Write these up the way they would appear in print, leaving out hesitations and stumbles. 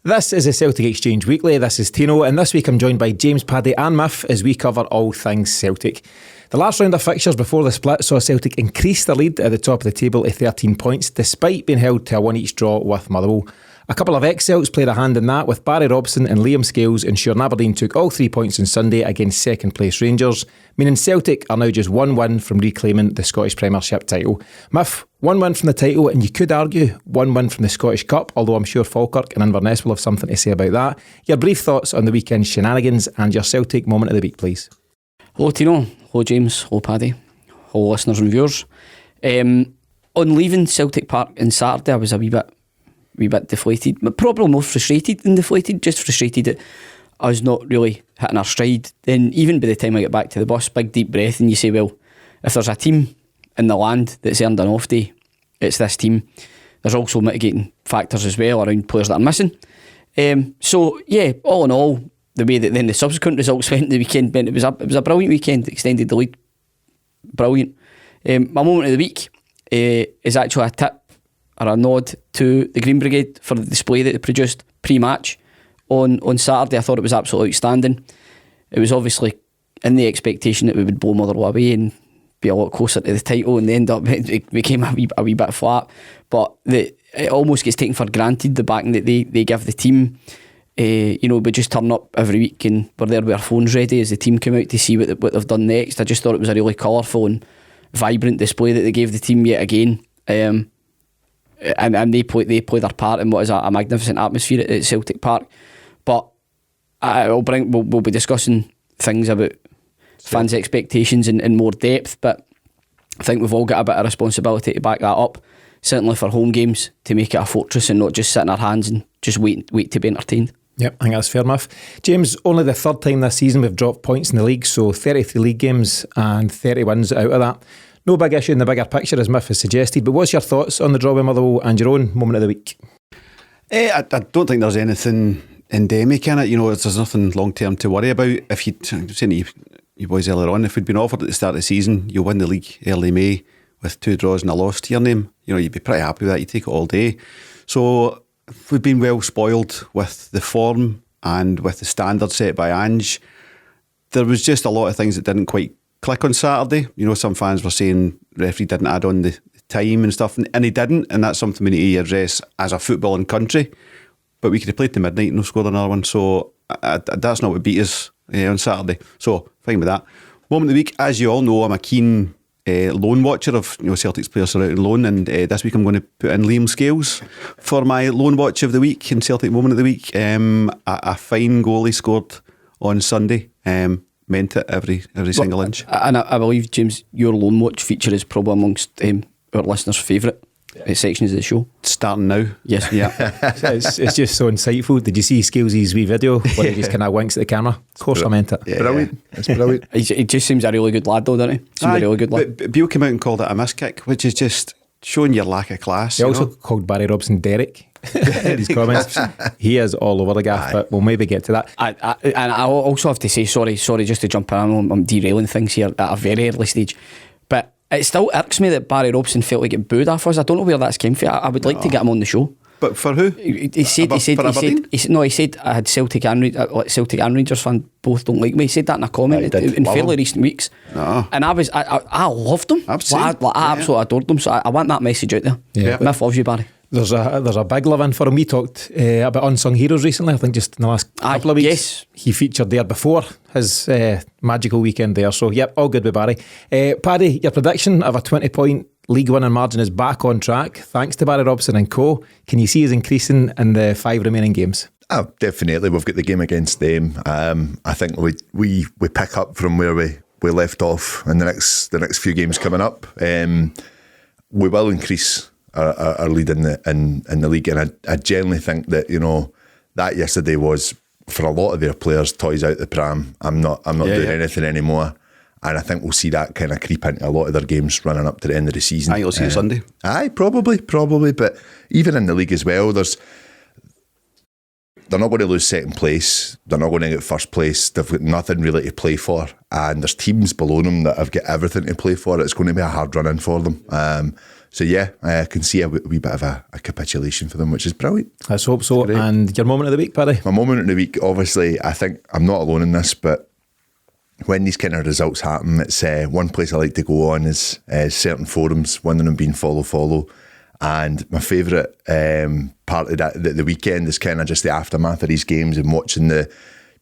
This is the Celtic Exchange Weekly. This is Tino, and this week I'm joined by James, Paddy and Miff as we cover all things Celtic. The last round of fixtures before the split saw Celtic increase their lead at the top of the table to 13 points, despite being held to a 1-1 draw with Motherwell. A couple of ex-Celts played a hand in that, with Barry Robson and Liam Scales ensuring Aberdeen took all 3 points on Sunday against second place Rangers, meaning Celtic are now just 1 win from reclaiming the Scottish Premiership title. Miff, 1 win from the title, and you could argue 1 win from the Scottish Cup, although I'm sure Falkirk and Inverness will have something to say about that. Your brief thoughts on the weekend's shenanigans and your Celtic moment of the week, please. Hello Tino, hello James, hello Paddy, hello listeners and viewers. On leaving Celtic Park on Saturday, I was a wee bit deflated, but probably more frustrated than deflated. Just frustrated that I was not really hitting our stride. Then even by the time I get back to the bus, big deep breath, and you say, well, if there's a team in the land that's earned an off day, it's this team. There's also mitigating factors as well around players that are missing. So yeah, all in all, the way that then the subsequent results went the weekend meant it was a brilliant weekend. Extended the lead, brilliant. My moment of the week is actually a tip or a nod to the Green Brigade for the display that they produced pre-match on Saturday. I thought it was absolutely outstanding. It was obviously in the expectation that we would blow Motherwell away and be a lot closer to the title, and end up it became a wee bit flat. But it almost gets taken for granted, the backing that they give the team. We just turn up every week and we're there with our phones ready as the team come out to see what they've done next. I just thought it was a really colourful and vibrant display that they gave the team yet again. And they play their part in what is a magnificent atmosphere at Celtic Park. But we'll be discussing things about fans' expectations in more depth, but I think we've all got a bit of responsibility to back that up, certainly for home games, to make it a fortress and not just sit in our hands and just wait to be entertained. Yep, I think that's fair enough. James, only the third time this season we've dropped points in the league, so 33 league games and 30 wins out of that. No big issue in the bigger picture, as Miff has suggested, but what's your thoughts on the draw with Motherwell and your own moment of the week? I don't think there's anything endemic in it. There's nothing long term to worry about. If you'd saying to you boys earlier on, if we'd been offered at the start of the season, you'll win the league early May with 2 draws and a loss to your name, you'd be pretty happy with that. You'd take it all day. So we've been well spoiled with the form and with the standard set by Ange. There was just a lot of things that didn't quite click on Saturday. Some fans were saying the referee didn't add on the time and stuff, and he didn't, and that's something we need to address as a footballing country. But we could have played to midnight and no scored another one, so that's not what beat us on Saturday. So fine with that. Moment of the week, as you all know, I'm a keen loan watcher of Celtic's players are out on loan, and this week I'm going to put in Liam Scales for my loan watch of the week and Celtic moment of the week. A fine goal he scored on Sunday. Meant it every single inch. And I believe, James, your loan watch feature is probably amongst our listeners' favourite sections of the show. Starting now. Yes. Yeah. it's just so insightful. Did you see Scales' wee video where he just kind of winks at the camera? Of course I meant it. Yeah. Brilliant. It's brilliant. He just seems a really good lad though, doesn't he? Seems a really good lad. But Beale came out and called it a miskick, which is just showing your lack of class. He also called Barry Robson Derek in his comments. He is all over the gaff, but we'll maybe get to that. And I also have to say, sorry just to jump in, I'm derailing things here at a very early stage, but it still irks me that Barry Robson felt like it booed off us. I don't know where that's came from. I would like to get him on the show. But for who? He said I had Celtic and Rangers fans both don't like me. He said that in a comment in fairly recent weeks. And I loved him. I absolutely adored him. So I want that message out there. Yeah. Miff loves you, Barry. There's a big love in for him. We talked about unsung heroes recently, I think just in the last couple of weeks. Yes. He featured there before his magical weekend there. So yep, all good with Barry. Paddy, your prediction of a 20-point league winning margin is back on track thanks to Barry Robson and co. Can you see us increasing in the 5 remaining games? Definitely. We've got the game against them. I think we pick up from where we left off in the next few games coming up. We will increase our lead in the league, and I genuinely think that that yesterday was, for a lot of their players, toys out the pram. I'm not doing anything anymore, and I think we'll see that kind of creep into a lot of their games running up to the end of the season. You'll see it Sunday. Probably, but even in the league as well, they're not going to lose second place. They're not going to get first place. They've got nothing really to play for, and there's teams below them that have got everything to play for. It's going to be a hard run in for them. yeah, I can see a wee bit of a capitulation for them, which is brilliant. Let's hope so. Great. And your moment of the week, Paddy? My moment of the week, obviously, I think I'm not alone in this, but when these kind of results happen, it's one place I like to go on is certain forums, one of them being follow. And my favourite part of the weekend is kind of just the aftermath of these games and watching the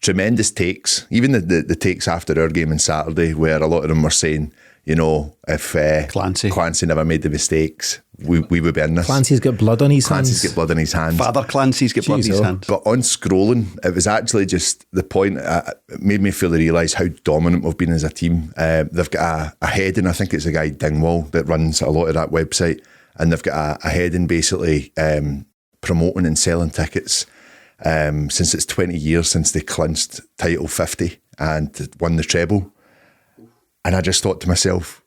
tremendous takes, even the takes after our game on Saturday, where a lot of them were saying, if Clancy never made the mistakes, we would be in this. Clancy's got blood on his hands. Clancy's got blood on his hands. Father Clancy's got blood in his hands. But on scrolling, it was actually just the point, it made me fully realise how dominant we've been as a team. They've got a heading, I think it's a guy Dingwall that runs a lot of that website, and they've got a heading basically promoting and selling tickets since it's 20 years since they clinched title 50 and won the treble. And I just thought to myself,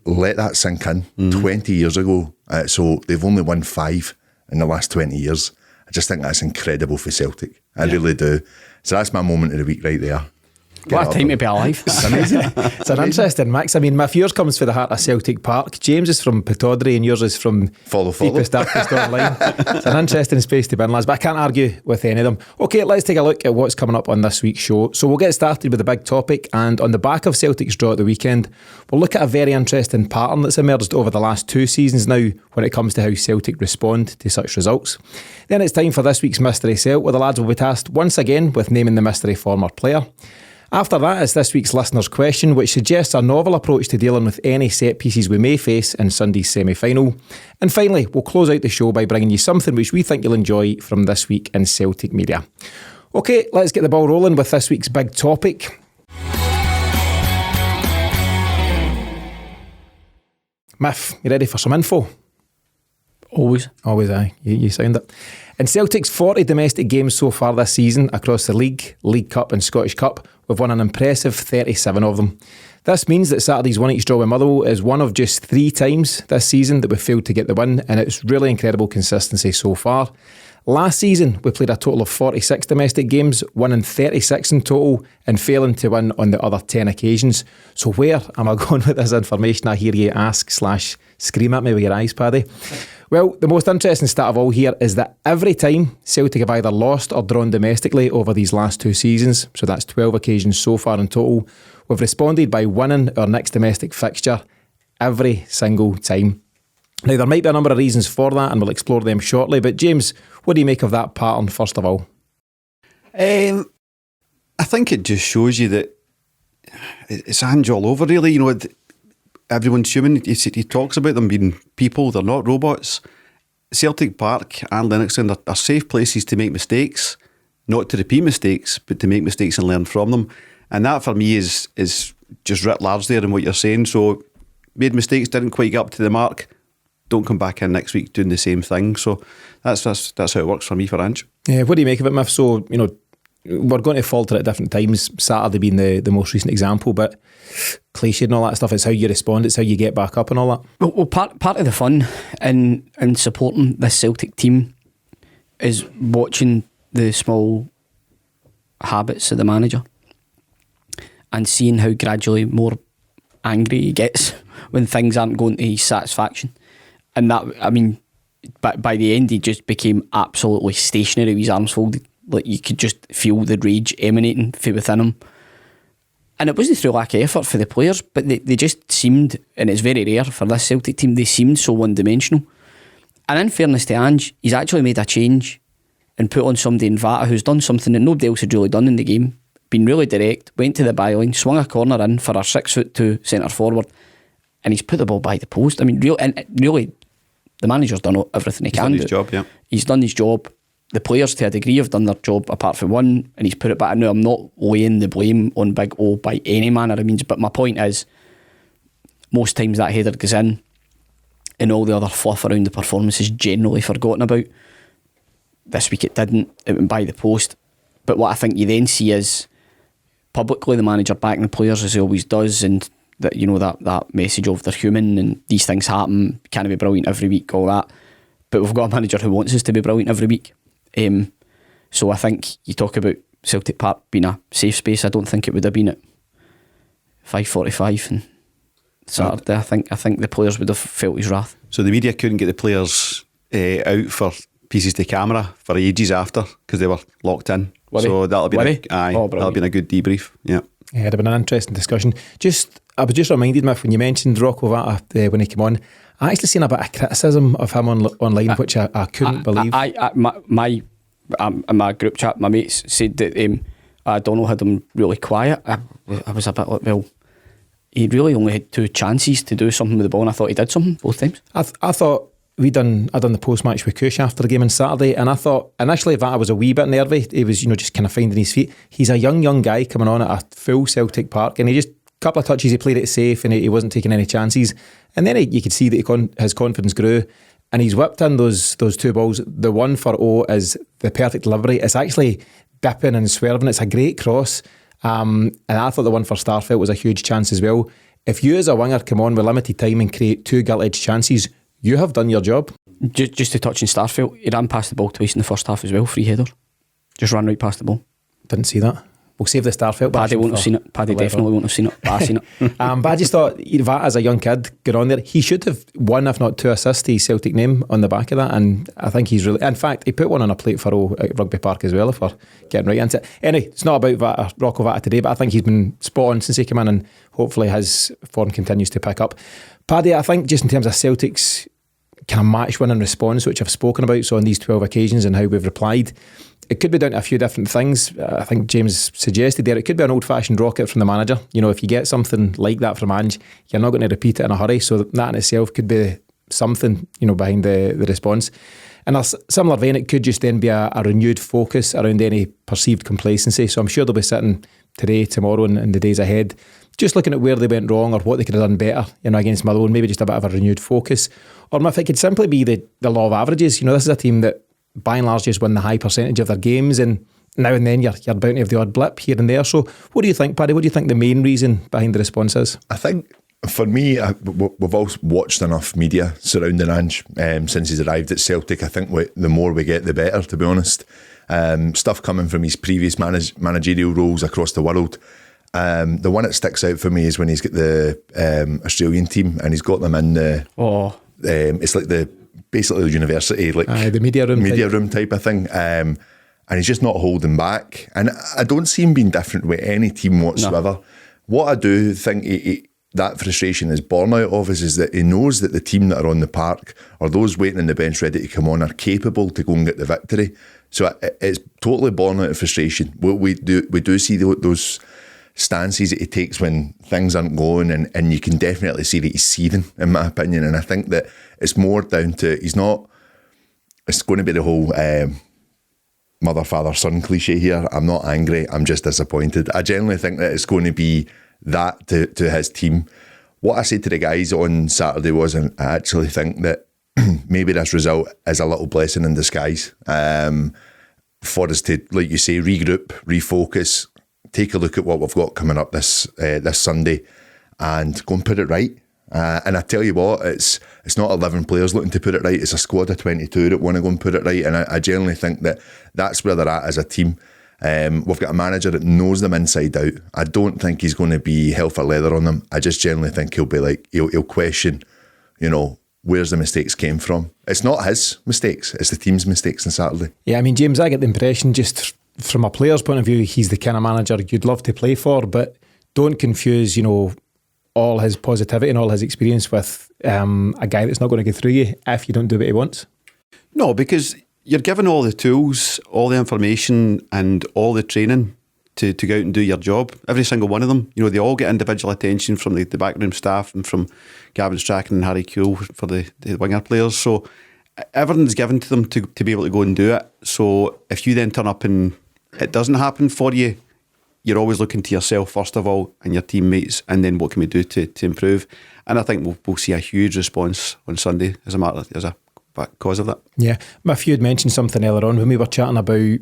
let that sink in. 20 years ago, so they've only won 5 in the last 20 years. I just think that's incredible for Celtic. I really do. So that's my moment of the week right there. What a time to be alive. It's amazing. It's an interesting mix. I mean, my yours comes for the heart of Celtic Park. James is from Pataudry and yours is from Follow. Deepest Darkest Online. It's an interesting space to be in, lads, but I can't argue with any of them. Okay, let's take a look at what's coming up on this week's show. So we'll get started with the big topic, and on the back of Celtic's draw at the weekend, we'll look at a very interesting pattern that's emerged over the last 2 seasons now when it comes to how Celtic respond to such results. Then it's time for this week's Mystery Celt, where the lads will be tasked once again with naming the mystery former player. After that, it's this week's listener's question, which suggests a novel approach to dealing with any set pieces we may face in Sunday's semi-final. And finally, we'll close out the show by bringing you something which we think you'll enjoy from this week in Celtic media. Okay, let's get the ball rolling with this week's big topic. Miff, you ready for some info? Always, aye. You sound it. In Celtic's 40 domestic games so far this season across the League, League Cup and Scottish Cup, we've won an impressive 37 of them. This means that Saturday's 1-each draw with Motherwell is one of just 3 times this season that we've failed to get the win, and it's really incredible consistency so far. Last season, we played a total of 46 domestic games, winning 36 in total and failing to win on the other 10 occasions. So where am I going with this information? I hear you ask/scream at me with your eyes, Paddy. Well, the most interesting stat of all here is that every time Celtic have either lost or drawn domestically over these last 2 seasons, so that's 12 occasions so far in total, we've responded by winning our next domestic fixture every single time. Now, there might be a number of reasons for that, and we'll explore them shortly, but James, what do you make of that pattern, first of all? I think it just shows you that it's Ange all over, really. Everyone's human. He talks about them being people, they're not robots. Celtic Park and Lennoxtown are safe places to make mistakes, not to repeat mistakes, but to make mistakes and learn from them. And that for me is just writ large there in what you're saying. So, made mistakes, didn't quite get up to the mark, don't come back in next week doing the same thing. So that's how it works for me, for Ange. Yeah, what do you make of it, Miff? So, we're going to falter at different times, Saturday being the most recent example, but cliche and all that stuff, it's how you respond, it's how you get back up and all that. Well, part of the fun in supporting this Celtic team is watching the small habits of the manager and seeing how gradually more angry he gets when things aren't going to his satisfaction. And that, I mean, by the end he just became absolutely stationary with his arms folded. Like, you could just feel the rage emanating from within him. And it wasn't through lack of effort for the players, but they just seemed, and it's very rare for this Celtic team, they seemed so one-dimensional. And in fairness to Ange, he's actually made a change and put on somebody in Vata who's done something that nobody else had really done in the game, been really direct, went to the byline, swung a corner in for a 6'2" centre forward, and he's put the ball by the post. I mean, really, the manager's done everything he can do. He's done his job, yeah. He's done his job. The players, to a degree, have done their job apart from one, and he's put it back. Now, I'm not laying the blame on Big O by any manner of means, but my point is, most times that header goes in, and all the other fluff around the performance is generally forgotten about. This week it didn't. It went by the post. But what I think you then see is publicly the manager backing the players as he always does, and that, that message of they're human and these things happen, can't be brilliant every week, all that. But we've got a manager who wants us to be brilliant every week. So I think you talk about Celtic Park being a safe space. I don't think it would have been at 5:45 and Saturday. I think the players would have felt his wrath. So the media couldn't get the players out for pieces to camera for ages after because they were locked in. So that'll be that'll be a good debrief. Yeah, it'd have been an interesting discussion. I was just reminded, Miff, when you mentioned Rocco Vata when he came on, I actually seen a bit of criticism of him online, which I couldn't believe. My group chat, my mates said that Donald had him really quiet. I was a bit like, well, he really only had 2 chances to do something with the ball, and I thought he did something both times. I thought I done the post match with Kush after the game on Saturday, and I thought initially Vata was a wee bit nervy. He was, just kind of finding his feet. He's a young guy coming on at a full Celtic Park, and he just couple of touches he played it safe, and he wasn't taking any chances. And then you could see that his confidence grew, and he's whipped in those 2 balls. The one for O is the perfect delivery. It's actually dipping and swerving. It's a great cross. And I thought the one for Starfelt was a huge chance as well. If you as a winger come on with limited time and create 2 gilt-edged chances, you have done your job. Just to touch on Starfelt, he ran past the ball twice in the first half as well, free header. Just ran right past the ball. Didn't see that. We'll save the Starfelt. Paddy won't have seen it. Paddy definitely won't have seen it. But I seen it. But I just thought, Vata as a young kid, got on there. He should have 1, if not 2 assists to his Celtic name on the back of that. And I think he's really... In fact, he put one on a plate for O at Rugby Park as well, if we're getting right into it. Anyway, it's not about Rocco Vata today, but I think he's been spot on since he came in, and hopefully his form continues to pick up. Paddy, I think just in terms of Celtic's kind of match-winning response, which I've spoken about, so on these 12 occasions and how we've replied, it could be down to a few different things. I think James suggested there, it could be an old-fashioned rocket from the manager. If you get something like that from Ange, you're not going to repeat it in a hurry. So that in itself could be something, behind the response. In a similar vein, it could just then be a renewed focus around any perceived complacency. So I'm sure they'll be sitting today, tomorrow, and the days ahead, just looking at where they went wrong or what they could have done better, against Motherwell, maybe just a bit of a renewed focus. Or if it could simply be the law of averages. This is a team that by and large just win the high percentage of their games, and now and then you're bound to have the odd blip here and there. So what do you think, Paddy? What do you think the main reason behind the response is? I think for me, we've all watched enough media surrounding Ange since he's arrived at Celtic. I think the more we get, the better, to be honest. Stuff coming from his previous managerial roles across the world. The one that sticks out for me is when he's got the Australian team and he's got them in the... it's like basically the university, like the media room type of thing. And he's just not holding back. And I don't see him being different with any team whatsoever. No. What I do think that frustration is born out of is that he knows that the team that are on the park or those waiting on the bench ready to come on are capable to go and get the victory. So it's totally born out of frustration. We do see those stances that he takes when things aren't going, and you can definitely see that he's seething, in my opinion. And I think that it's more down to it's going to be the whole mother, father, son cliche here. I'm not angry, I'm just disappointed. I generally think that it's going to be that to his team. What I said to the guys on Saturday was, I actually think that maybe this result is a little blessing in disguise for us to, like you say, regroup, refocus, take a look at what we've got coming up this Sunday and go and put it right. And I tell you what, it's not 11 players looking to put it right, it's a squad of 22 that want to go and put it right. And I generally think that that's where they're at as a team. We've got a manager that knows them inside out. I don't think he's going to be hell for leather on them. I just generally think he'll be like, he'll question, where's the mistakes came from. It's not his mistakes, it's the team's mistakes on Saturday. Yeah, James, I get the impression just from a player's point of view, he's the kind of manager you'd love to play for, but don't confuse, all his positivity and all his experience with a guy that's not going to go through you if you don't do what he wants. No, because you're given all the tools, all the information and all the training to go out and do your job. Every single one of them. They all get individual attention from the backroom staff and from Gavin Strachan and Harry Kuehl for the winger players. So everything's given to them to be able to go and do it. So if you then turn up and it doesn't happen for you, you're always looking to yourself first of all and your teammates, and then what can we do to improve. And I think we'll see a huge response on Sunday as a cause of that. Yeah, Matthew had mentioned something earlier on when we were chatting about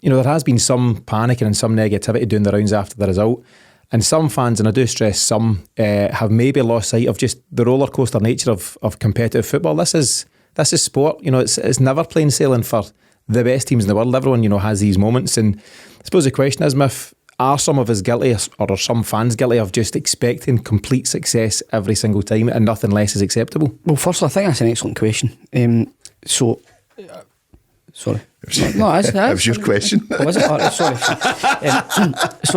there has been some panicking and some negativity doing the rounds after the result, and some fans, and I do stress some, have maybe lost sight of just the roller coaster nature of competitive football. This is sport. It's never plain sailing for the best teams in the world. Everyone has these moments, and I suppose the question is, Miff, are some of us guilty, or are some fans guilty of just expecting complete success every single time and nothing less is acceptable? Well, firstly, I think that's an excellent question. Sorry. No, that was your question. Oh, was it? Oh, sorry.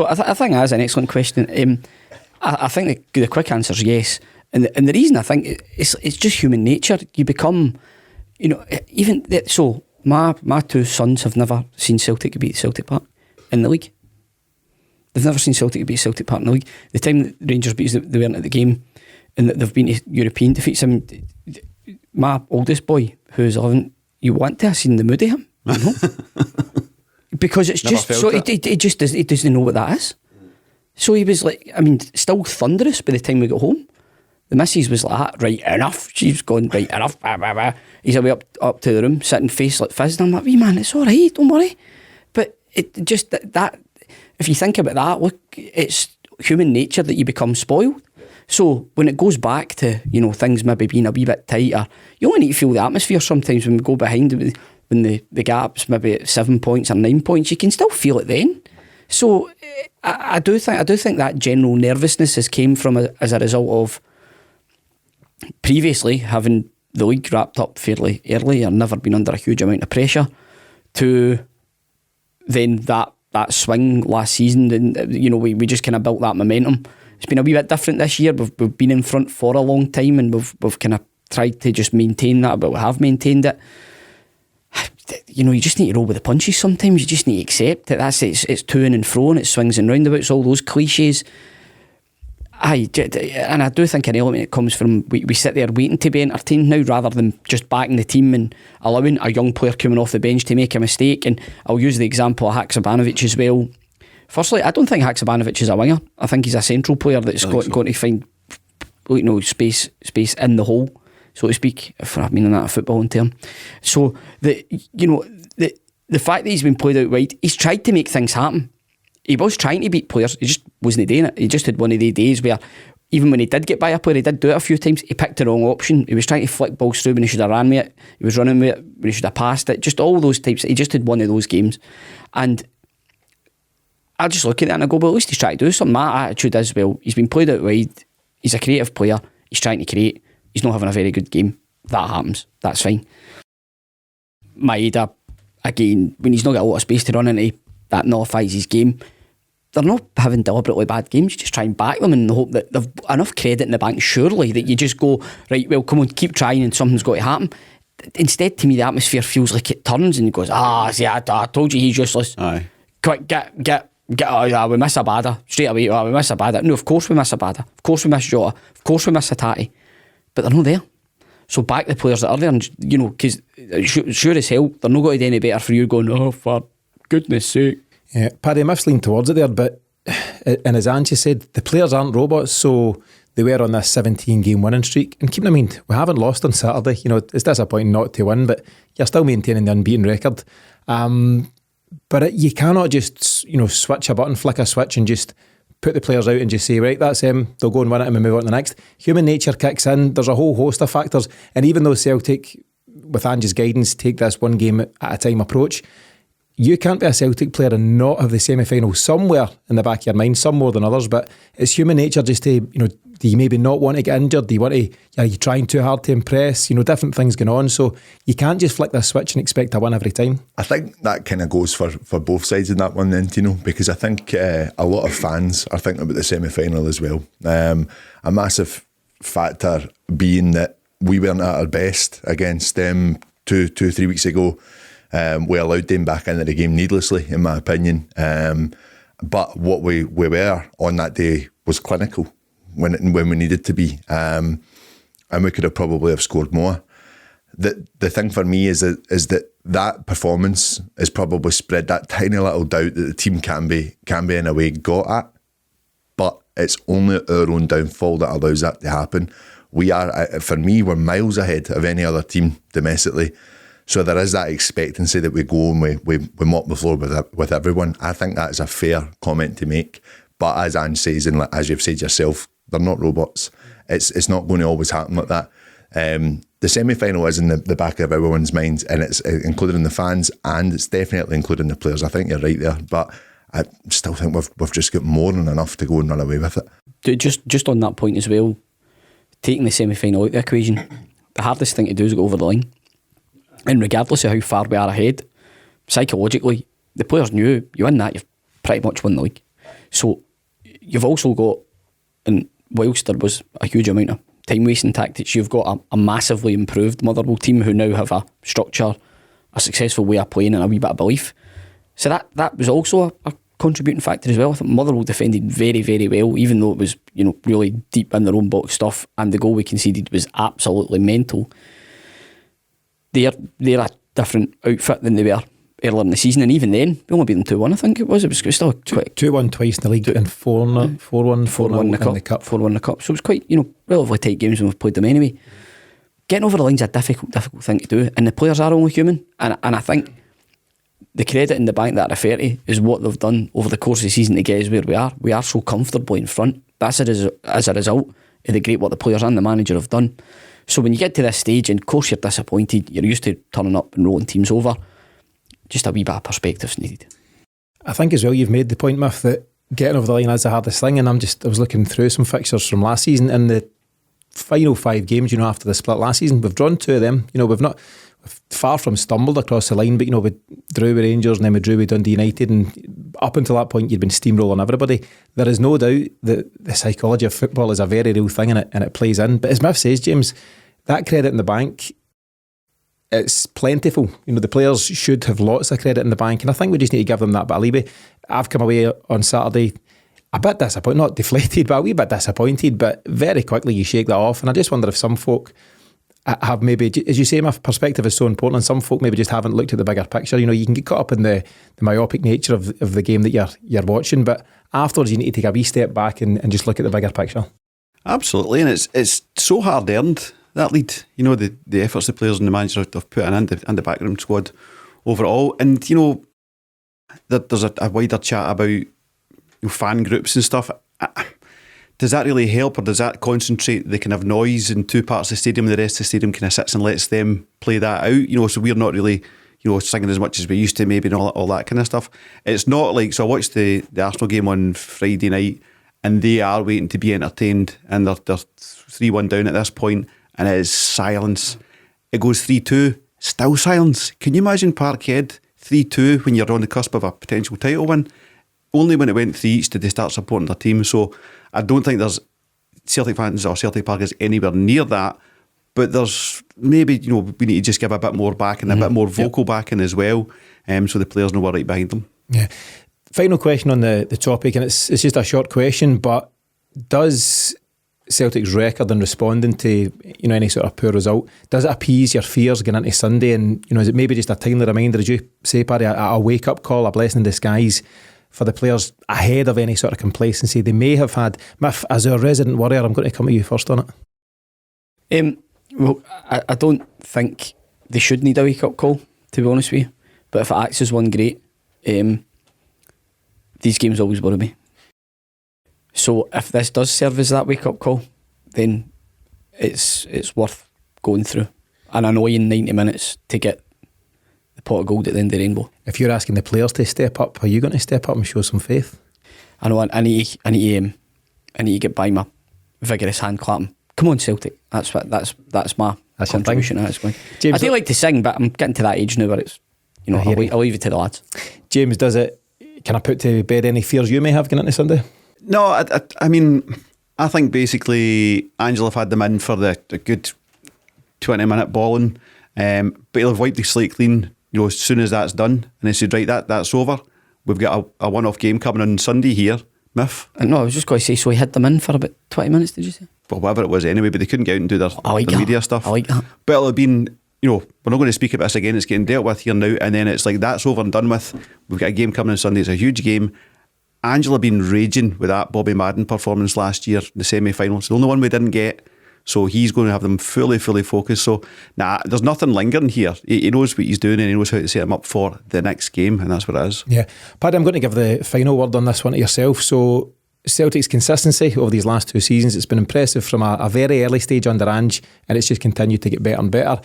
I think that is an excellent question. I think the quick answer is yes. And the reason I think it's just human nature. You become, so my two sons have never seen Celtic beat Celtic Park in the league. They've never seen Celtic beat Celtic Park in the league. The time that Rangers beat us, they weren't at the game, and they've been to European defeats. I mean, my oldest boy, who's 11, you want to have seen the mood of him, because it's just so he doesn't know what that is. So he was like, I mean, still thunderous by the time we got home. The missus was like, right, enough. She's gone, right, enough. Bah, bah, bah. He's away up to the room, sitting face like fizz. And I'm like, wee man, it's all right, don't worry. But it just that if you think about that, look, it's human nature that you become spoiled. So when it goes back to, things maybe being a wee bit tighter, you only need to feel the atmosphere sometimes when we go behind, when the gap's maybe at 7 points or 9 points, you can still feel it then. So I do think that general nervousness has came from as a result of previously having the league wrapped up fairly early or never been under a huge amount of pressure, to then that swing last season, and we just kind of built that momentum. It's been a wee bit different this year. We've been in front for a long time, and we've kind of tried to just maintain that, but we have maintained it. You just need to roll with the punches sometimes. You just need to accept that it's to-ing and fro, and it swings and roundabouts, all those cliches. And I do think an element it comes from we sit there waiting to be entertained now, rather than just backing the team and allowing a young player coming off the bench to make a mistake. And I'll use the example of Haksabanovic as well. Firstly, I don't think Haksabanovic is a winger. I think he's a central player that's going to find space in the hole, so to speak, if I mean that a footballing term. So the fact that he's been played out wide, he's tried to make things happen. He was trying to beat players, he just wasn't doing it. He just had one of the days where even when he did get by a player, he did do it a few times, he picked the wrong option. He was trying to flick balls through when he should have ran with it. He was running with it when he should have passed it. Just all those types. He just had one of those games. And I just look at that and I go, well, at least he's trying to do something. My attitude is, well, he's been played out wide, he's a creative player, he's trying to create, he's not having a very good game. That happens, that's fine. Maeda, again, when he's not got a lot of space to run into, that nullifies his game. They're not having deliberately bad games. You just try and back them in the hope that they've enough credit in the bank, surely, that you just go, right, well, come on, keep trying and something's got to happen. Instead, to me, the atmosphere feels like it turns and it goes, see, I told you he's useless. Aye. Quick, get we miss a Abada. Straight away, we miss a Abada. No, of course we miss a Abada. Of course we miss Jota. Of course we miss Hatate. But they're not there. So back the players that are there, and, because sure as hell, they're not going to do any better for you going, oh, for goodness sake. Yeah, Paddy, Miff's leaned towards it there, but and as Ange said, the players aren't robots, so they were on this 17-game winning streak. And keep in mind, we haven't lost on Saturday. It's disappointing not to win, but you're still maintaining the unbeaten record. But you cannot just, switch a button, flick a switch and just put the players out and just say, right, that's them, they'll go and win it and we move on to the next. Human nature kicks in. There's a whole host of factors. And even though Celtic, with Ange's guidance, take this one game at a time approach, you can't be a Celtic player and not have the semi-final somewhere in the back of your mind, some more than others, but it's human nature just to, do you maybe not want to get injured? Do you want to, are you trying too hard to impress? Different things going on. So you can't just flick the switch and expect to win every time. I think that kind of goes for both sides in that one then, Tino, because I think a lot of fans are thinking about the semi-final as well. A massive factor being that we weren't at our best against them 3 weeks ago. We allowed them back into the game needlessly, in my opinion. But what we were on that day was clinical when we needed to be, and we could have probably have scored more. The thing for me is that performance has probably spread that tiny little doubt that the team can be in a way got at, but it's only our own downfall that allows that to happen. For me, we're miles ahead of any other team domestically. So there is that expectancy that we go and we mop the floor with everyone. I think that is a fair comment to make. But as Ange says, and as you've said yourself, they're not robots. It's not going to always happen like that. The semi-final is in the back of everyone's minds, and it's including the fans, and it's definitely including the players. I think you're right there. But I still think we've just got more than enough to go and run away with it. Just on that point as well, taking the semi-final out the equation, the hardest thing to do is go over the line. And regardless of how far we are ahead, psychologically, the players knew you win that, you've pretty much won the league. So you've also got, and whilst there was a huge amount of time wasting tactics, you've got a massively improved Motherwell team who now have a structure, a successful way of playing, and a wee bit of belief. So that was also a contributing factor as well. I think Motherwell defended very, very well, even though it was, really deep in their own box stuff, and the goal we conceded was absolutely mental. They're a different outfit than they were earlier in the season, and even then we only beat them 2-1. I think it was still quite 2-1 twice in the league and 4-1 in the cup. 4-1 in the cup. So it was quite relatively tight games when we've played them anyway. Getting over the line's a difficult thing to do, and the players are only human, and I think the credit in the bank that I refer to is what they've done over the course of the season to get us where we are. We are so comfortably in front. That's as a result of the great what the players and the manager have done. So when you get to this stage, and of course you're disappointed, you're used to turning up and rolling teams over, just a wee bit of perspective's needed. I think as well you've made the point, Miff, that getting over the line is the hardest thing, and I was looking through some fixtures from last season, and the final 5 games, after the split last season, we've drawn 2 of them. We've far from stumbled across the line, but we drew with Rangers and then we drew with Dundee United, and up until that point you'd been steamrolling everybody. There is no doubt that the psychology of football is a very real thing, and it plays in. But as Miff says, James, that credit in the bank, it's plentiful. The players should have lots of credit in the bank, and I think we just need to give them that bit of leeway. I've come away on Saturday a bit disappointed, not deflated, but a wee bit disappointed, but very quickly you shake that off, and I just wonder if some folk have maybe, as you say, my perspective is so important, and some folk maybe just haven't looked at the bigger picture. You can get caught up in the myopic nature of the game that you're watching, but afterwards you need to take a wee step back and just look at the bigger picture. Absolutely, and it's so hard earned, that lead. The efforts the players and the manager have put in and the backroom squad overall, and there's a wider chat about fan groups and stuff. Does that really help, or does that concentrate the kind of noise in 2 parts of the stadium, and the rest of the stadium kind of sits and lets them play that out? So we're not really, singing as much as we used to, maybe, and all that kind of stuff. It's not like, so I watched the Arsenal game on Friday night, and they are waiting to be entertained, and they're 3-1 down at this point, and it is silence. It goes 3-2, still silence. Can you imagine Parkhead 3-2 when you're on the cusp of a potential title win? Only when it went 3 each did they start supporting their team. So I don't think there's Celtic fans or Celtic Park is anywhere near that, but there's maybe, we need to just give a bit more back and a bit more vocal backing as well, so the players know we're right behind them. Yeah. Final question on the topic, and it's just a short question, but does Celtic's record in responding to any sort of poor result, does it appease your fears going into Sunday? And is it maybe just a timely reminder, as you say, Paddy, a wake up call, a blessing in disguise for the players ahead of any sort of complacency they may have had? Miff, as our resident worrier, I'm going to come to you first on it. Well, I don't think they should need a wake up call, to be honest with you, but if it acts as one, great. These games always worry me. So if this does serve as that wake up call, then it's worth going through an annoying 90 minutes to get the pot of gold at the end of the rainbow. If you're asking the players to step up, are you going to step up and show some faith? I know. I need to get by my vigorous hand clapping. Come on, Celtic. That's my contribution. James, I do like to sing, but I'm getting to that age now where it's I'll leave it to the lads. James, can I put to bed any fears you may have going into Sunday? No, I mean, I think basically Angela have had them in for the good 20-minute balling, but he'll have wiped the slate clean, as soon as that's done, and he said, right, that's over. We've got a one-off game coming on Sunday here, Miff. No, I was just going to say, so he had them in for about 20 minutes, did you say? Well, whatever it was anyway, but they couldn't get out and do their media stuff. I like that. But it'll have been, we're not going to speak about this again, it's getting dealt with here now, and then it's like, that's over and done with. We've got a game coming on Sunday, it's a huge game. Angela been raging with that Bobby Madden performance last year, the semi-finals. The only one we didn't get, so he's going to have them fully focused. So, there's nothing lingering here. He knows what he's doing, and he knows how to set him up for the next game, and that's what it is. Yeah. Paddy, I'm going to give the final word on this one to yourself. So, Celtic's consistency over these last 2 seasons, it's been impressive from a very early stage under Ange, and it's just continued to get better and better.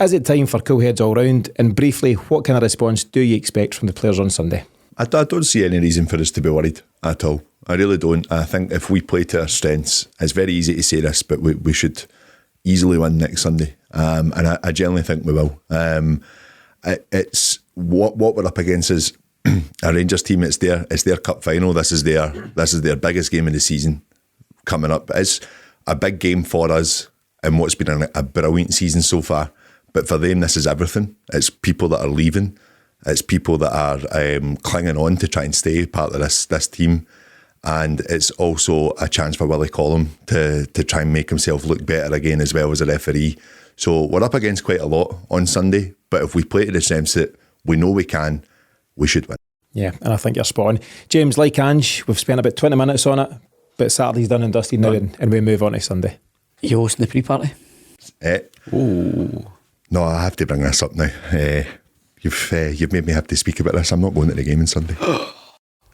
Is it time for cool heads all round? And briefly, what kind of response do you expect from the players on Sunday? I don't see any reason for us to be worried at all. I really don't. I think if we play to our strengths, it's very easy to say this, but we should easily win next Sunday. And I generally think we will. It's what we're up against is a Rangers team. It's their cup final. This is their biggest game of the season coming up. It's a big game for us in what's been a brilliant season so far. But for them, this is everything. It's people that are leaving. It's people that are clinging on to try and stay part of this team. And it's also a chance for Willie Collum to try and make himself look better again as well as a referee. So we're up against quite a lot on Sunday. But if we play to the strengths that we know we can, we should win. Yeah, and I think you're spot on. James, like Ange, we've spent about 20 minutes on it, but Saturday's done and dusted now, and we move on to Sunday. You hosting the pre-party? No, I have to bring this up now. You've made me have to speak about this. I'm not going to the game on Sunday.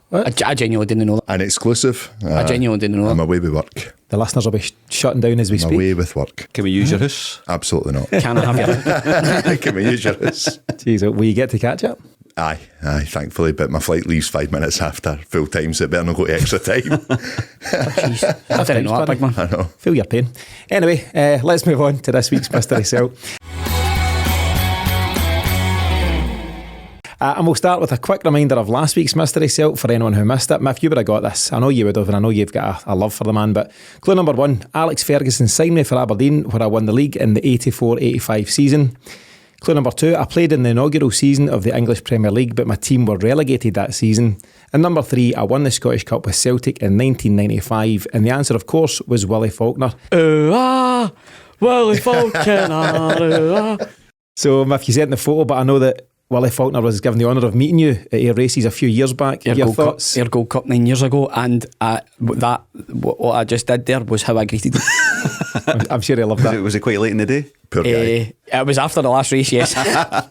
What? I genuinely didn't know that. An exclusive. I genuinely didn't know that. I'm away with work. The listeners will be shutting down as we I'm speak. away with work. Can we use your house? Absolutely not. Can I have your... Can we use yours? Jeez, will you get to catch up? Aye, thankfully, but my flight leaves 5 minutes after full time, so it better not go to extra time. Jeez, I didn't know that, big man. I know. Feel your pain. Anyway, let's move on to this week's Mystery Celt. And we'll start with a quick reminder of last week's Mystery Celt for anyone who missed it. Miff, you would have got this. I know you would have, and I know you've got a love for the man. But clue number 1, Alex Ferguson signed me for Aberdeen, where I won the league in the 84-85 season. Clue number 2, I played in the inaugural season of the English Premier League, but my team were relegated that season. And number 3, I won the Scottish Cup with Celtic in 1995. And the answer, of course, was Willie Faulkner. Willie Faulkner. So, Miff, you said in the photo, but I know that Willie Faulkner was given the honour of meeting you at Air Races a few years back. Your thoughts? Air Gold Cup 9 years ago, and what I just did there was how I greeted him. I'm sure he loved that. Was it quite late in the day? Poor guy. It was after the last race, yes.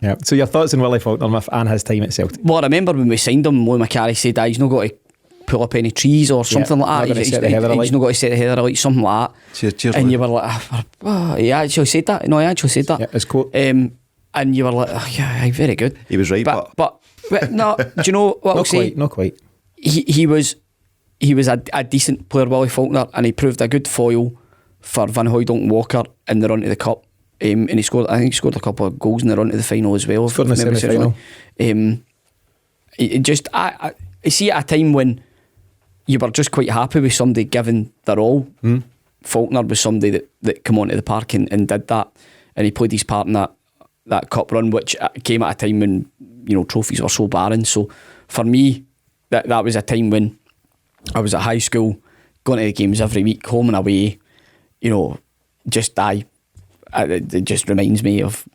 Yeah. So your thoughts on Willie Faulkner, Miff, and his time at Celtic? Well, I remember when we signed him, Louis McCarry said he's not got to pull up any trees or something like that. He's not got to set the heather alight, something like that. Cheers, and you were like, he actually said that. No, he actually said that. Yeah, his quote. And you were like, yeah, very good. He was right, but no, do you know what I'll say? Not quite. He was a decent player, Willie Faulkner, and he proved a good foil for Van Hooijdonk Walker in the run to the cup. And I think he scored a couple of goals in the run to the final as well. Scored in the semi-final. I see at a time when you were just quite happy with somebody giving their all. Faulkner was somebody that came onto the park and did that, and he played his part in that cup run, which came at a time when trophies were so barren. So for me, that was a time when I was at high school, going to the games every week, home and away. It just reminds me of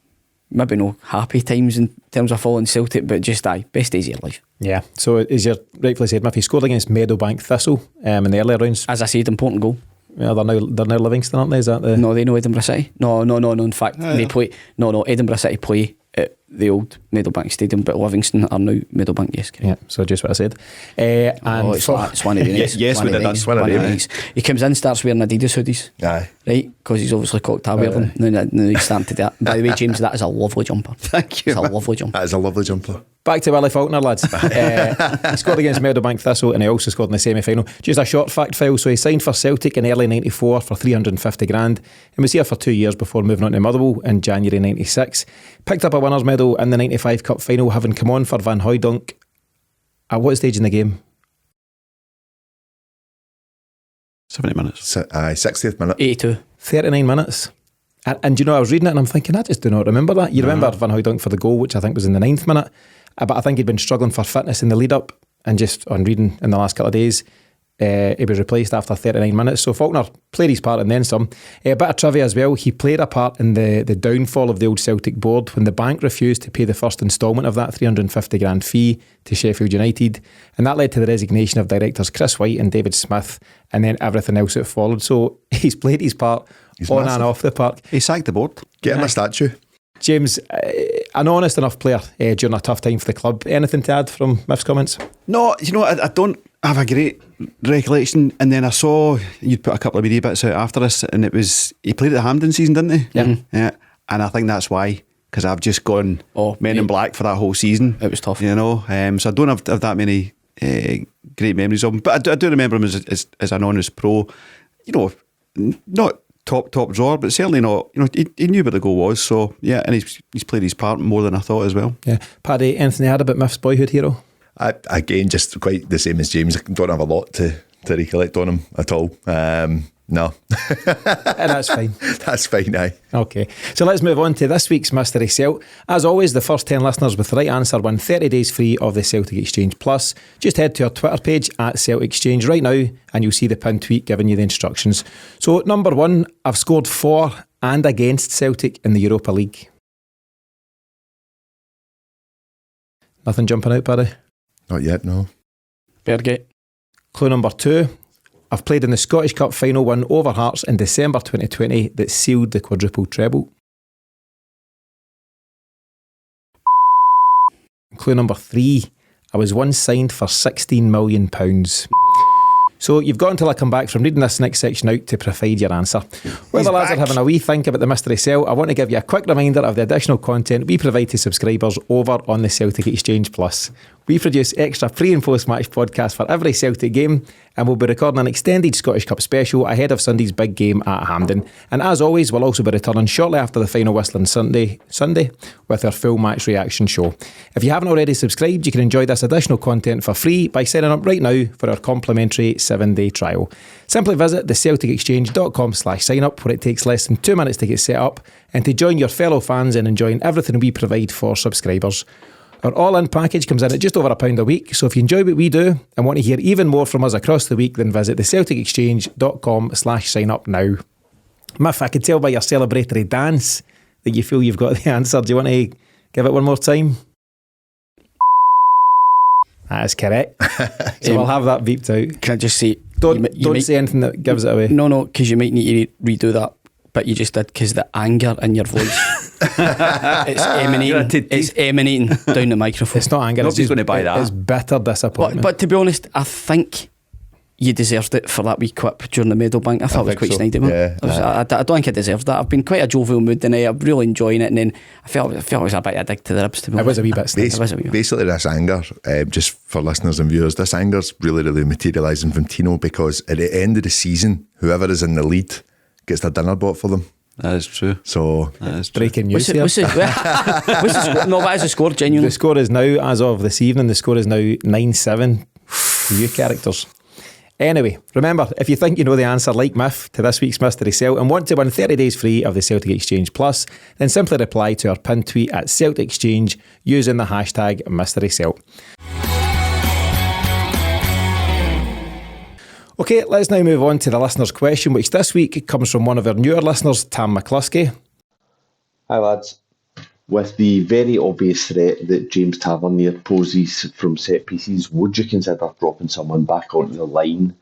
maybe no happy times in terms of following Celtic, but just best days of your life. Yeah. So as you rightfully said, Miff, he scored against Meadowbank Thistle in the early rounds. As I said, important goal. Yeah, they're now Livingston, aren't they? Is that the... No, they know Edinburgh City. No. In fact, they play. No. Edinburgh City play at the old Meadowbank Stadium, but Livingston are now Meadowbank. Yes, correct. Yeah. So just what I said. It's one of the nights. Yes, we did that. One of the nights. He comes in, starts wearing Adidas hoodies. Aye. Right, because he's obviously cocked tab wear them. No, he's starting to do that. By the way, James, that is a lovely jumper. Thank you. It's a lovely jumper. That is a lovely jumper. Back to Willie Faulkner, lads. He scored against Meadowbank Thistle, and he also scored in the semi-final. Just a short fact file. So he signed for Celtic in early 94 for 350 grand, and was here for 2 years before moving on to Motherwell in January 96. Picked up a winners' medal in the 95 Cup final, having come on for Van Hooijdonk. At what stage in the game? 70 minutes. 60th minute. 82. 39 minutes. And you know, I was reading it and I'm thinking, I just do not remember that. You remember Van Hooijdonk for the goal, which I think was in the 9th minute. But I think he'd been struggling for fitness in the lead up, and just on reading in the last couple of days, he was replaced after 39 minutes. So Faulkner played his part and then some. A bit of trivia as well, he played a part in the downfall of the old Celtic board when the bank refused to pay the first instalment of that 350 grand fee to Sheffield United, and that led to the resignation of directors Chris White and David Smith, and then everything else that followed. So he's played his part on massive. And off the park. He sacked the board. Get him a statue. James, an honest enough player during a tough time for the club. Anything to add from Miff's comments? No, I don't have a great recollection. And then I saw you'd put a couple of media bits out after this, and it was he played at the Hampden season, didn't he? Yeah. Yeah. And I think that's why because I've just gone Men in mate. Black for that whole season. It was tough. You know, so I don't have that many great memories of him. But I do remember him as an honest pro. You know, not top drawer, but certainly not. You know, he knew what the goal was. So yeah, and he's played his part more than I thought as well. Yeah, Paddy, anything to add about Miff's boyhood hero? Again, just quite the same as James. I don't have a lot to recollect on him at all. No. And that's fine. That's fine, aye. Okay, so let's move on to this week's Mystery Celt. As always, the first 10 listeners with the right answer win 30 days free of the Celtic Exchange Plus. Just head to our Twitter page at Celtic Exchange right now and you'll see the pinned tweet giving you the instructions. So, number 1, I've scored for and against Celtic in the Europa League. Nothing jumping out, Paddy? Not yet, no. Bergate. Clue number 2, I've played in the Scottish Cup final win over Hearts in December 2020 that sealed the quadruple treble. Clue number 3, I was once signed for £16 million. So you've got until I come back from reading this next section out to provide your answer. While the lads are having a wee think about the Mystery Celt, I want to give you a quick reminder of the additional content we provide to subscribers over on the Celtic Exchange Plus. We produce extra pre and post match podcasts for every Celtic game, and we'll be recording an extended Scottish Cup special ahead of Sunday's big game at Hampden. And as always, we'll also be returning shortly after the final whistle on Sunday with our full match reaction show. If you haven't already subscribed, you can enjoy this additional content for free by signing up right now for our complimentary 7-day trial. Simply visit thecelticexchange.com/sign up, where it takes less than 2 minutes to get set up and to join your fellow fans in enjoying everything we provide for subscribers. Our all-in package comes in at just over £1 a week, so if you enjoy what we do and want to hear even more from us across the week, then visit thecelticexchange.com/sign up now. Miff, I can tell by your celebratory dance that you feel you've got the answer. Do you want to give it one more time? That is correct. So we'll have that beeped out. Can I just say... Don't say anything that gives it away. No, because you might need to redo that, but you just did, because the anger in your voice... It's emanating down the microphone. It's not anger. Nobody's going to buy that. It's bitter disappointment. But to be honest, I think you deserved it for that wee quip during the medal bank. I thought it was quite snidey, man. Yeah. I don't think I deserved that. I've been quite a jovial mood tonight. I'm really enjoying it, and then I felt it was a bit of a dig to the ribs, to be honest. It was a wee bit snidey. Basically, this anger, just for listeners and viewers, this anger's really, really materialising from Tino, because at the end of the season, whoever is in the lead gets their dinner bought for them. That is true. So breaking news here. What's the score? No, what is the score, genuinely? The score is now, as of this evening, the score is now 9-7 for you characters. Anyway, remember, if you think you know the answer like Miff to this week's Mystery Celt and want to win 30 days free of the Celtic Exchange Plus, then simply reply to our pinned tweet at Celtic Exchange using the hashtag Mystery Celt. Okay, let's now move on to the listener's question, which this week comes from one of our newer listeners, Tam McCluskey. Hi lads. With the very obvious threat that James Tavernier poses from set pieces, would you consider dropping someone back onto the line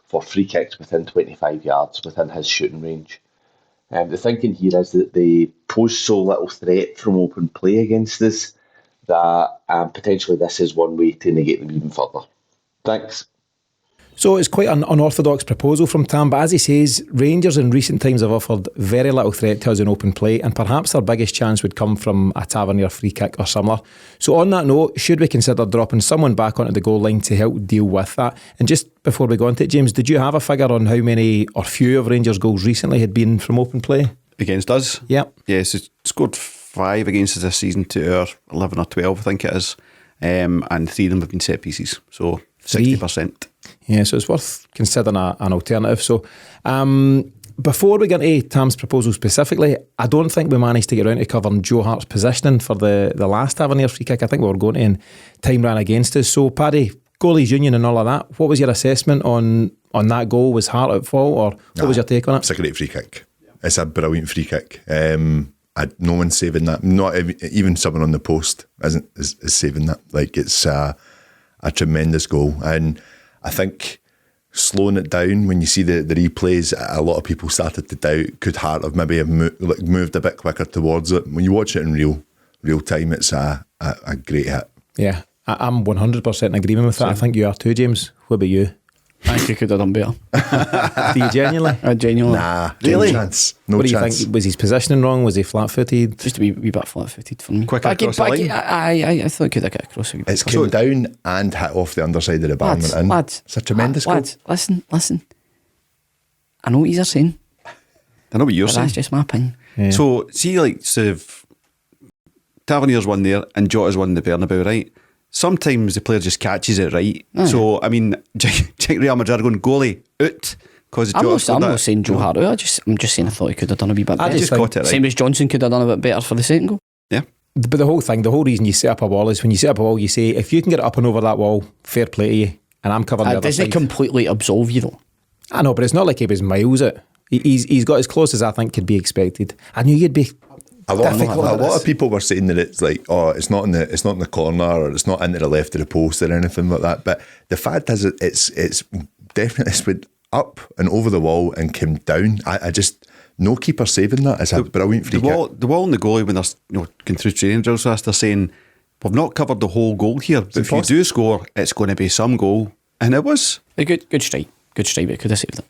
for free kicks within 25 yards within his shooting range? The thinking here is that they pose so little threat from open play against us that potentially this is one way to negate them even further. Thanks. So it's quite an unorthodox proposal from Tam, but as he says, Rangers in recent times have offered very little threat to us in open play, and perhaps their biggest chance would come from a Tavernier free kick or similar. So on that note, should we consider dropping someone back onto the goal line to help deal with that? And just before we go on to it, James, did you have a figure on how many or few of Rangers' goals recently had been from open play? Against us? Yep. Yes, he scored 5 against us this season to our 11 or 12, I think it is. And 3 of them have been set pieces, so 60%. Yeah, so it's worth considering an alternative. So before we get into Tam's proposal specifically, I don't think we managed to get around to covering Joe Hart's positioning for the last Tavernier free kick. I think we were going to, and time ran against us. So Paddy, goalies union and all of that, what was your assessment on that goal? Was Hart at fault, or what was your take on it? It's a great free kick. It's a brilliant free kick. No one's saving that. Not even someone on the post is saving that. Like, it's a tremendous goal. And I think slowing it down, when you see the replays, a lot of people started to doubt, could Hart have maybe moved a bit quicker towards it? When you watch it in real time, it's a great hit. Yeah, I'm 100% in agreement with that. I think you are too, James. What about you? I think he could have done better. Do you genuinely? I genuinely. Nah, Really? no chance. No What do you chance. think? Was his positioning wrong? Was he flat-footed? Just a wee bit flat-footed for me. Quicker across the line? I thought he could have got across a wee bit. It's came down and hit off the underside of the bar and went in. It's a tremendous goal. Lads, listen. I know what you're saying, I know what you're but saying. that's just my opinion. Yeah. So, see, like, sort of, Tavernier's won there and Jota's won the Bernabeu, right? Sometimes the player just catches it right. Aye. So, I mean, check Real Madrid going goalie out because I'm Jota not saying Joe Hart. I'm just saying I thought he could have done a wee bit I better. just caught it right. Same as Johnson could have done a bit better for the second goal. Yeah. But the whole reason you set up a wall is when you set up a wall, you say, if you can get it up and over that wall, fair play to you, and I'm covering the other Doesn't side. completely absolve you though. I know, but it's not like he was miles out. He's got as close as I think could be expected. I knew you'd be A lot difficult at of this. people were saying that it's like, oh, it's not in the corner, or it's not into the left of the post or anything like that. But the fact is, it's definitely went up and over the wall and came down. I just no keeper saving that. It's a brilliant free kick. The wall and the goalie, when they're going through training drills, they're saying, we've not covered the whole goal here, but if you do score, it's going to be some goal. And it was. A good strike, but it could have saved it.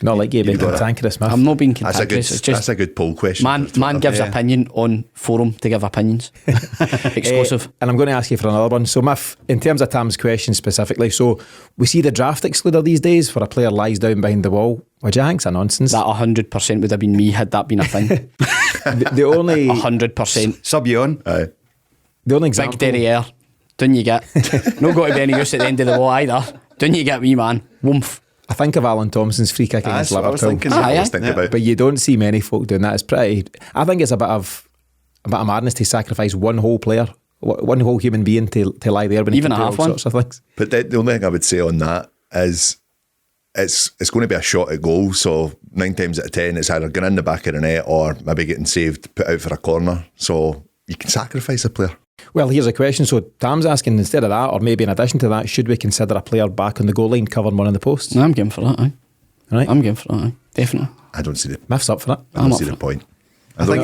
not like you being got it. cantankerous, Smith. I'm not being That's a good. cantankerous. It's just That's a good poll question. man gives opinion on forum to give opinions. Exclusive. And I'm going to ask you for another one. So, Miff, in terms of Tam's question specifically, so we see the draft excluder these days for a player lies down behind the wall, which I think's a nonsense. That 100% would have been me had that been a thing. the only 100%. Sub you on. Aye. the only Big example. derriere. Didn't you get? No got to be any use at the end of the wall either. Didn't you get me, man? Woomph. I think of Alan Thompson's free kick against That's what I was Liverpool. thinking. I Aye, was aye. thinking about. But you don't see many folk doing that. It's pretty. I think it's a bit of madness to sacrifice one whole player, one whole human being to lie there when Even you a can do half all one. sorts of things. But the only thing I would say on that is it's going to be a shot at goal. So 9 times out of 10, it's either going in the back of the net or maybe getting saved, put out for a corner. So you can sacrifice a player. Well, here's a question. So Tam's asking, instead of that, or maybe in addition to that, should we consider a player back on the goal line covering one of the posts? No, I'm game for that. Aye. Right. I'm game for that. Aye. Definitely. I don't see the. Miff's up for that. I don't up see for the it. point. I think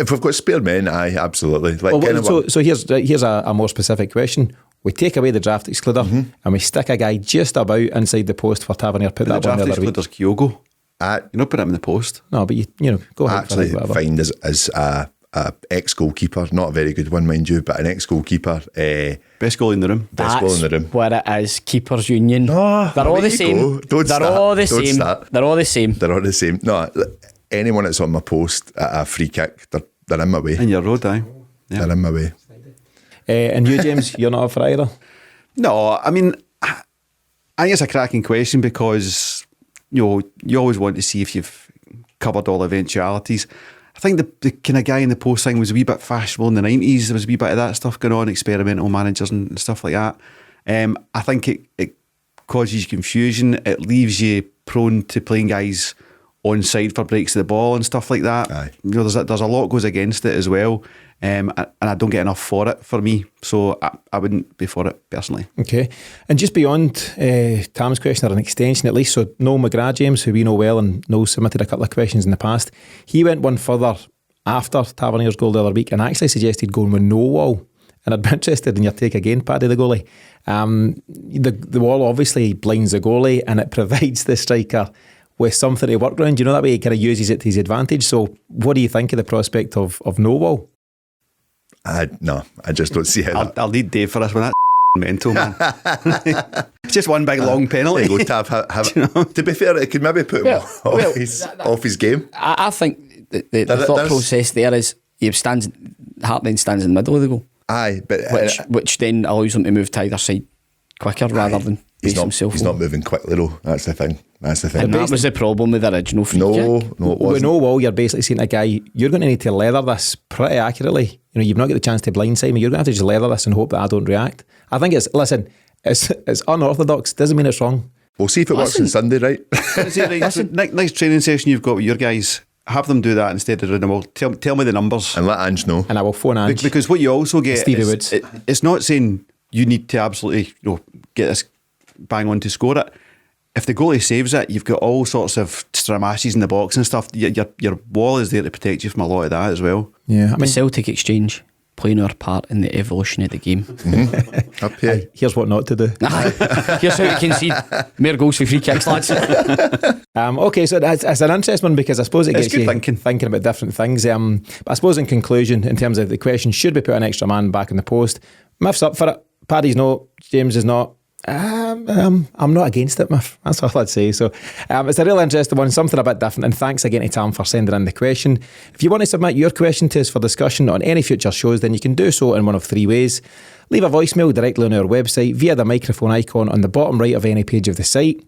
if we've got spare men, aye, absolutely. Like Well, kind of so here's a more specific question. We take away the draft excluder and we stick a guy just about inside the post for Tavernier. Put The that one draft the other week. excluder's Kyogo. I You're not putting him in the post. No, but you know, go ahead. actually whatever. find as a ex-goalkeeper, not a very good one, mind you, but an ex-goalkeeper, Best goalie in the room. best goal in the room. What it is. Keepers Union. No, They're all there the you same. go. Don't They're start. all the Don't same. start. They're all the same. They're all the same. No, anyone that's on my post at a free kick, they're in my way. In your road, aye. Yeah. They're in my way. And you, James, you're not up for either. No, I mean, I think it's a cracking question because, you know, you always want to see if you've covered all eventualities. I think the kind of guy in the post thing was a wee bit fashionable in the 90s. There was a wee bit of that stuff going on, experimental managers and stuff like that. I think it causes confusion. It leaves you prone to playing guys onside for breaks of the ball and stuff like that. Aye. You know, there's a lot goes against it as well. And I don't get enough for it for me. So I wouldn't be for it personally. Okay. And just beyond Tam's question, or an extension at least, so Noel McGrath, James, who we know well and Noel submitted a couple of questions in the past, he went one further after Tavernier's goal the other week and actually suggested going with no wall. And I'd be interested in your take again, Paddy, the goalie. The wall obviously blinds the goalie and it provides the striker with something to work around. You know, that way he kind of uses it to his advantage. So what do you think of the prospect of no wall? No, I just don't see how. I'll need Dave for this one. That's mental, man. It's just one big long penalty. There you go, Tav. To be fair, it could maybe put him off his game. I think the thought process there is Hampden stands in the middle of the goal, Aye, but which then allows him to move to either side quicker rather than base himself. He's not moving quickly though. That's the thing. And that was the problem with the original free kick. No, it With wasn't. no wall, you're basically saying to a guy, you're going to need to leather this pretty accurately. You know, you've not got the chance to blindside me. You're going to have to just leather this and hope that I don't react. I think it's unorthodox. Doesn't mean it's wrong. We'll see if it works on Sunday, right? Next training session you've got with your guys, have them do that instead of doing them all. Tell me the numbers. And let Ange know. And I will phone Ange. Because what you also get Stevie is, Woods. it's not saying you need to absolutely get this bang on to score it. If the goalie saves it, you've got all sorts of stramashes in the box and stuff. Your wall is there to protect you from a lot of that as well. Yeah, I The mean, Celtic Exchange playing our part in the evolution of the game. Up here. Here's what not to do. Here's how we concede more goals for free kicks, lads. Okay, so it's an interesting one because I suppose it It's gets good you thinking. about different things. But I suppose in conclusion, in terms of the question, should we put an extra man back in the post? Miff's up for it. Paddy's no. James is not. I'm not against it, Miff. That's all I'd say. So it's a real interesting one, something a bit different. And thanks again to Tam for sending in the question. If you want to submit your question to us for discussion on any future shows, then you can do so in one of three ways. Leave a voicemail directly on our website via the microphone icon on the bottom right of any page of the site.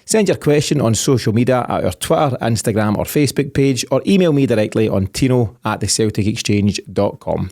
Send your question on social media at our Twitter, Instagram or Facebook page, or email me directly on tino@thecelticexchange.com.